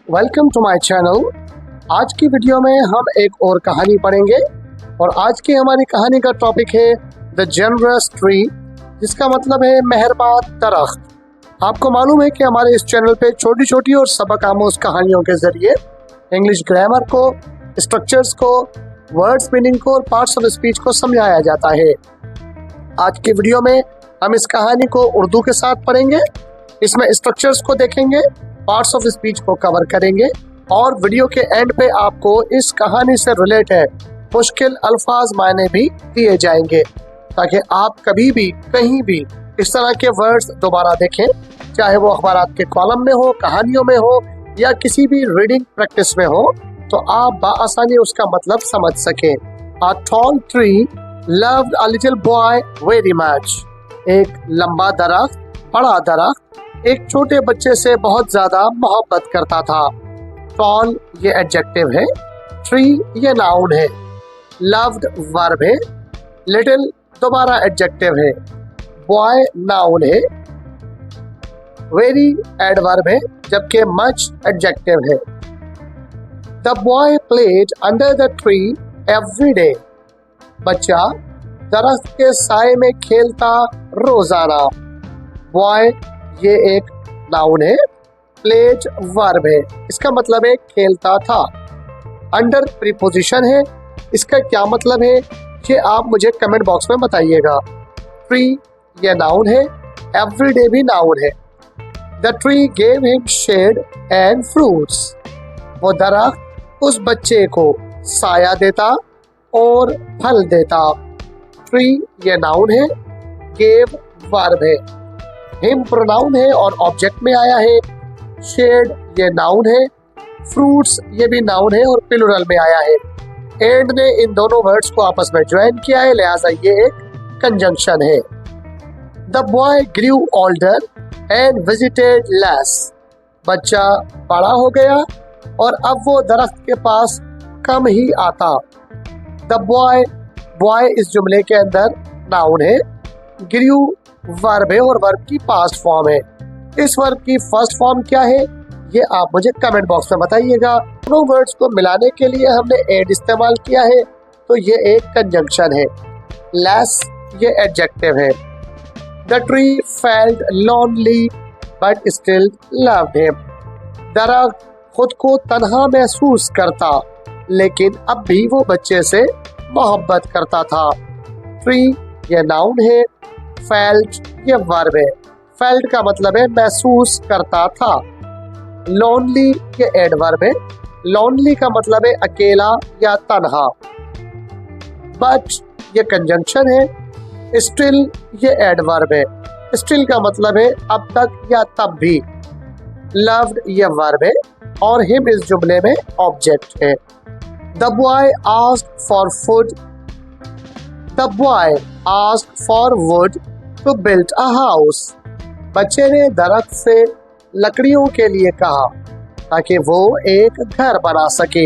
Welcome to my channel. आज की video में हम एक और कहानी पढ़ेंगे और आज की हमारी कहानी का टॉपिक है द जनरस ट्री, जिसका मतलब है मेहरबान दरख्त। आपको मालूम है कि हमारे इस चैनल पे छोटी छोटी और सबक आमोज कहानियों के जरिए इंग्लिश ग्रामर को, स्ट्रक्चर्स को, वर्ड्स मीनिंग को और पार्ट्स ऑफ स्पीच को समझाया जाता है। आज की वीडियो में हम इस कहानी को उर्दू के साथ पढ़ेंगे। इसमें स्ट्रक्चर्स को देखेंगे, पार्ट्स ऑफ स्पीच को कवर करेंगे और वीडियो के एंड पे आपको इस कहानी से रिलेटेड मुश्किल अल्फाज मायने भी दिए जाएंगे, ताकि आप कभी भी कहीं भी इस तरह के वर्ड्स दोबारा देखें, चाहे वो अखबारात के कॉलम में हो, कहानियों में हो या किसी भी रीडिंग प्रैक्टिस में हो, तो आप बाआसानी उसका मतलब समझ सकें। A tall tree loved a little boy very much. एक लंबा दरख्त, बड़ा दरख्त एक छोटे बच्चे से बहुत ज्यादा मोहब्बत करता था। टॉल ये एडजेक्टिव है, ट्री ये नाउन है, लव्ड वर्ब है, लिटिल दोबारा एडजेक्टिव है, बॉय नाउन है, वेरी एडवर्ब है, जबकि मच एडजेक्टिव है। The boy played under the tree every day. बच्चा दरख्त के साए में खेलता रोजाना। बॉय ये एक नाउन है, प्लेड वर्ब है, इसका मतलब है खेलता था। अंडर प्रीपोजिशन है, इसका क्या मतलब है ये आप मुझे कमेंट बॉक्स में बताइएगा। ट्री ये नाउन है, एवरीडे भी नाउन है। The tree gave him shade and fruits. वो दरख्त उस बच्चे को साया देता और फल देता। ट्री ये नाउन है, गेव वर्ब है, हिम प्रोनाउन है और ऑब्जेक्ट में आया है, शेड ये नाउन है, फ्रूट्स ये भी नाउन है और प्लूरल में आया है। एंड ने इन दोनों वर्ड्स को आपस में ज्वाइन किया है, लिहाजा ये एक कंजंक्शन है। The boy grew older and visited less. बच्चा बड़ा हो गया और अब वो दरख्त के पास कम ही आता। द बॉय, बॉय इस जुमले के अंदर नाउन है, ग्रू वर्ब है और वर्ब की पास्ट फॉर्म है। इस वर्ब की फर्स्ट फॉर्म क्या है ये आप मुझे कमेंट बॉक्स में बताइएगा। दोनों वर्ड्स को मिलाने के लिए हमने एड इस्तेमाल किया है, तो ये एक कंजंक्शन है। लेस ये एडजेक्टिव है। The tree felt lonely but still loved him. दरख्त खुद को तन्हा महसूस करता, लेकिन अब भी वो बच्चे से मोहब्बत करता था। ट्री ये नाउन है, फेल्ट ये वर्ब है, फेल्ट का मतलब है महसूस करता था। लोनली ये एडवर्ब है, लोनली का मतलब है अकेला या तन्हा। बट ये कंजंक्शन है। स्टिल ये एडवर्ब है, स्टिल का मतलब है अब तक या तब भी। लव्ड ये वर्ब है और हिम इस जुमले में ऑब्जेक्ट है। The boy asked for food. The boy asked for wood to build a house. बच्चे ने दरख्त से लकड़ियों के लिए कहा ताकि वो एक घर बना सके।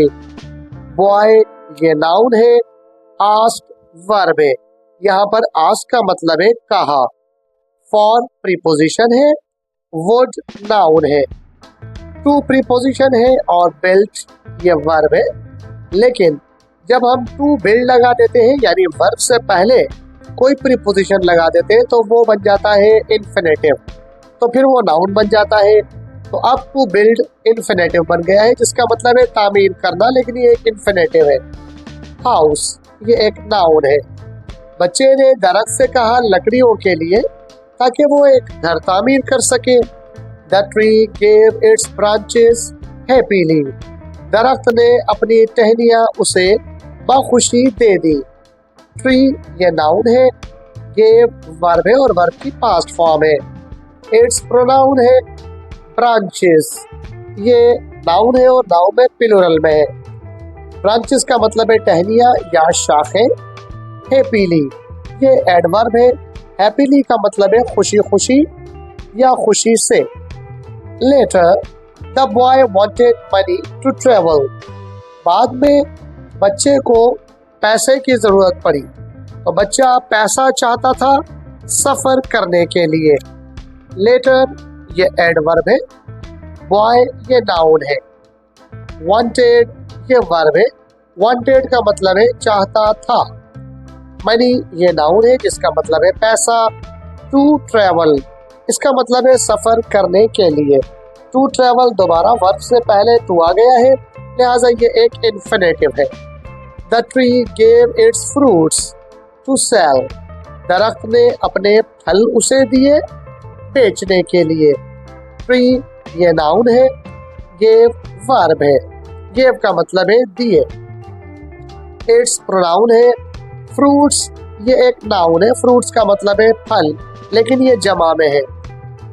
बॉय ये नाउन है, आस्क वर्ब है, यहाँ पर आस्क का मतलब है कहा। फॉर प्रीपोजिशन है, वुड नाउन है, टू प्रीपोजिशन है और बिल्ट ये वर्ब है। लेकिन जब हम टू बिल्ड लगा देते हैं यानी वर्ब से पहले कोई प्रीपोजिशन लगा देते हैं तो वो बन जाता है इन्फिनेटिव, तो फिर वो नाउन बन जाता है। तो अब टू बिल्ड इन्फिनेटिव बन गया है, जिसका मतलब है तामीर करना, लेकिन ये एक इन्फिनेटिव है। हाउस ये एक नाउन है। बच्चे ने दरख्त से कहा लकड़ियों के लिए ताकि वो एक घर तामीर कर सके। The tree gave it's branches happily. दरख्त ने अपनी टहनियाँ उसे बखुशी दे दी। ट्री ये नाउन है, गेव वर्ब है और वर्ब की पास्ट फॉर्म है। इट्स प्रोनाउन है, ब्रांचेस ये नाउन है और नाउन में प्लूरल में है। ब्रांचेस का मतलब है टहनियाँ या शाखें। हैप्पीली ये एडवर्ब है, हैप्पीली का मतलब है खुशी खुशी या खुशी से। Later the boy wanted money to travel. बाद में बच्चे को पैसे की जरूरत पड़ी, तो बच्चा पैसा चाहता था सफर करने के लिए। लेटर ये एडवर्ब है, बॉय ये नाउन है, वांटेड ये वर्ब है। वांटेड का मतलब है चाहता था। मनी ये नाउन है जिसका मतलब है पैसा। टू ट्रेवल इसका मतलब है सफर करने के लिए। टू ट्रेवल दोबारा वर्ब से पहले टू आ गया है, लिहाजा ये एक इन्फिनेटिव है। The tree gave its fruits to sell. दरख्त ने अपने फल उसे दिए बेचने के लिए। ट्री ये नाउन है, गेव वर्ब है। गेव का मतलब है दिए। इट्स प्रोनाउन है। फ्रूट्स ये एक नाउन है। फ्रूट्स का मतलब है फल, लेकिन ये जमा में है।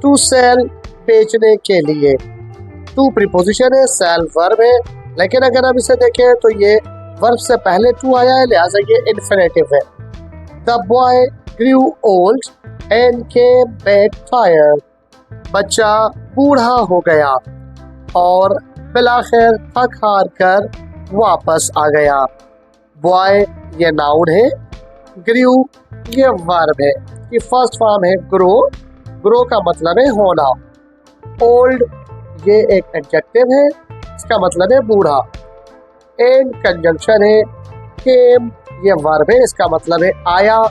टू सेल बेचने के लिए। टू प्रीपोजिशन है, सेल वर्ब है, लेकिन अगर हम इसे देखें तो ये वर्ब से पहले टू आया है, लिहाजा ये इन्फिनेटिव है। The boy grew old and came back tired. बच्चा बूढ़ा हो गया और बिलाखिर थक हार कर वापस आ गया। बॉय ये नाउन है, ग्रू ये वर्ब है कि फर्स्ट फॉर्म है ग्रो। ग्रो का मतलब है होना। ओल्ड ये एक एडजेक्टिव है, इसका मतलब है बूढ़ा। एंड कंजंक्शन है। केम ये वर्ब है, इसका मतलब है आया,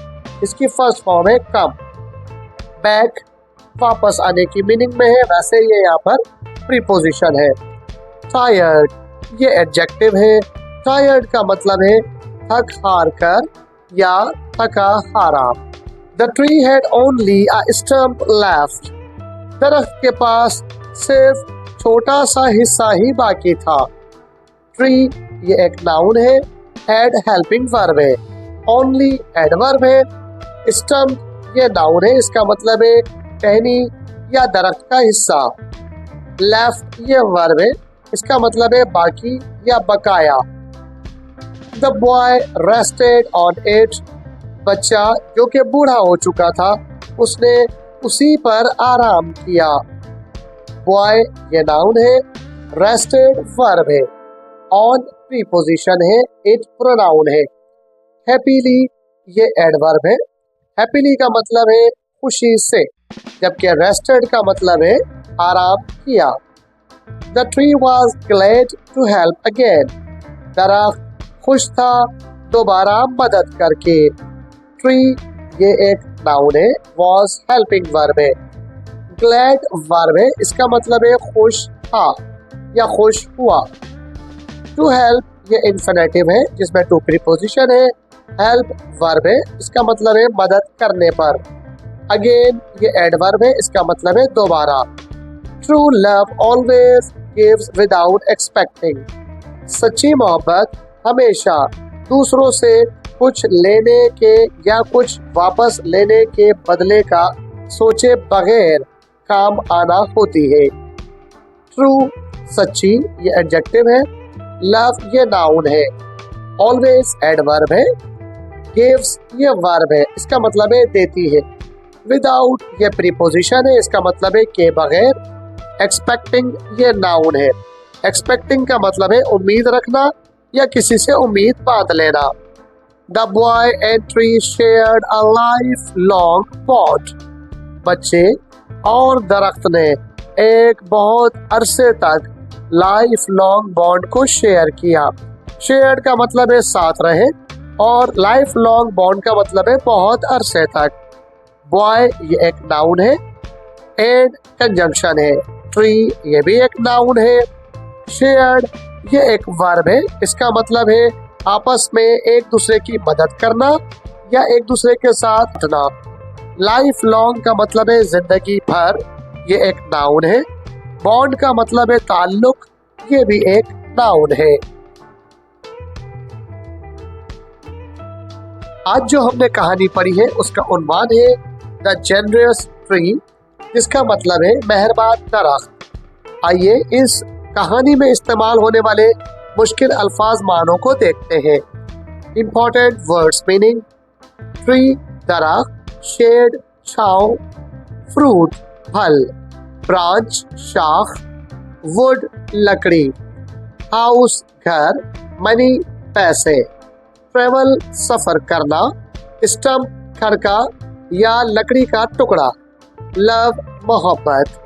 इसकी फर्स्ट फॉर्म है कम। बैक वापस आने की मीनिंग में है, वैसे ये यहाँ पर प्रीपोजिशन है। टायर्ड ये एडजेक्टिव है। टायर्ड का मतलब है थक हार कर या थका हारा। The tree had only a stump left. दरख्त के पास सिर्फ छोटा सा हिस्सा ही बाकी था। ट्री ये एक नाउन है, हैड हेल्पिंग वर्ब है। ओनली एडवर्ब है। स्टम्प ये नाउन है, इसका मतलब है टहनी या दरख्त का हिस्सा। लेफ्ट ये वर्ब है, इसका मतलब है बाकी या बकाया। The boy rested on it. बच्चा जो कि बूढ़ा हो चुका था, उसने उसी पर आराम किया। बॉय ये नाउन है, रेस्टेड वर्ब है। ऑन प्रीपोजिशन है, इट प्रोनाउन है। हैप्पीली ये एडवर्ब है। हैप्पीली का मतलब है खुशी से, जबकि रेस्टेड का मतलब है आराम किया। The tree was glad to help again. दरख्त खुश था दोबारा मदद करके। ट्री ये एक नाउन है, वॉज हेल्पिंग वर्ब है। ग्लैड वर्ब है, इसका मतलब है खुश था या खुश हुआ। टू हेल्प ये इन्फिनेटिव है जिसमें टू प्रीपोजिशन है। हेल्प वर्ब है, इसका मतलब है मदद करने पर। अगेन ये एडवर्ब है, इसका मतलब है दोबारा। True love always gives without expecting. सच्ची मोहब्बत हमेशा दूसरों से कुछ लेने के या कुछ वापस लेने के बदले का सोचे बगैर काम आना होती है। ट्रू सच्ची ये एडजेक्टिव है। लव ये नाउन है। ऑलवेज एडवर्ब है। गिव्स ये वर्ब है, इसका मतलब है देती है। विदाउट ये प्रीपोजिशन है, इसका मतलब है के बगैर। एक्सपेक्टिंग ये नाउन है। एक्सपेक्टिंग का मतलब है उम्मीद रखना या किसी से उम्मीद बांध लेना। The boy and tree shared a life long bond. बच्चे और दरख्त ने एक बहुत अरसे तक लाइफ लॉन्ग बॉन्ड को शेयर किया। शेयर का मतलब है साथ रहे और लाइफ लॉन्ग बॉन्ड का मतलब है बहुत अरसे तक। बॉय ये एक नाउन है, एंड कंजंक्शन है। ट्री ये भी एक नाउन है। शेयर्ड ये एक वर्ब है, इसका मतलब है आपस में एक दूसरे की मदद करना या एक दूसरे के साथ रहना। लाइफ लॉन्ग का मतलब है जिंदगी भर, ये एक नाउन है। बॉन्ड का मतलब है ताल्लुक, ये भी एक नाउन है। आज जो हमने कहानी पढ़ी है उसका उन्वान है द जेनरस ट्री, जिसका मतलब है मेहरबान दरख्त। आइए इस कहानी में इस्तेमाल होने वाले मुश्किल अल्फाज मानों को देखते हैं। इम्पोर्टेंट वर्ड्स मीनिंग: ट्री दरख्त, शेड छांव, फ्रूट फल, ब्रांच शाख, वुड लकड़ी, हाउस घर, मनी पैसे, ट्रेवल सफर करना, स्टम्प खड़का या लकड़ी का टुकड़ा, लव मोहब्बत।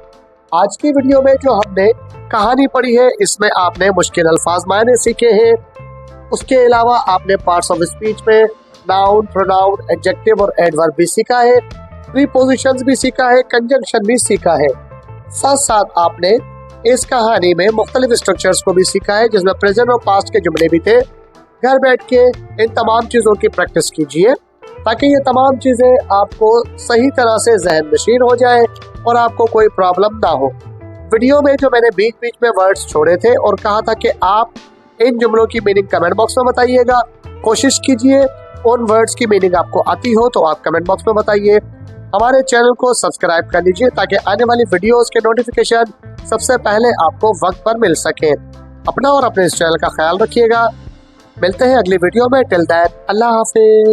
आज की वीडियो में जो हमने कहानी पढ़ी है इसमें आपने मुश्किल अल्फाज मायने सीखे हैं। उसके अलावा आपने पार्ट्स ऑफ स्पीच में नाउन, प्रोनाउन, एडजेक्टिव और एडवर्ब भी सीखा है, प्रीपोजिशंस भी सीखा है, कंजंक्शन भी सीखा है। साथ साथ आपने इस कहानी में मुख्तलिफ स्ट्रक्चर्स को भी सीखा है जिसमें प्रेजेंट और पास्ट के जुमले भी थे। घर बैठ के इन तमाम चीज़ों की प्रैक्टिस कीजिए ताकि ये तमाम चीज़ें आपको सही तरह से जहन नशीन हो जाए और आपको कोई प्रॉब्लम ना हो। वीडियो में जो मैंने बीच बीच में वर्ड्स छोड़े थे और कहा था कि आप इन जुमलों की मीनिंग कमेंट बॉक्स में बताइएगा, कोशिश कीजिए उन वर्ड्स की मीनिंग आपको आती हो तो आप कमेंट बॉक्स में बताइए। हमारे चैनल को सब्सक्राइब कर लीजिए ताकि आने वाली वीडियोस के नोटिफिकेशन सबसे पहले आपको वक्त पर मिल सके। अपना और अपने इस चैनल का ख्याल रखिएगा। मिलते हैं अगली वीडियो में। Till that, Allah Hafiz.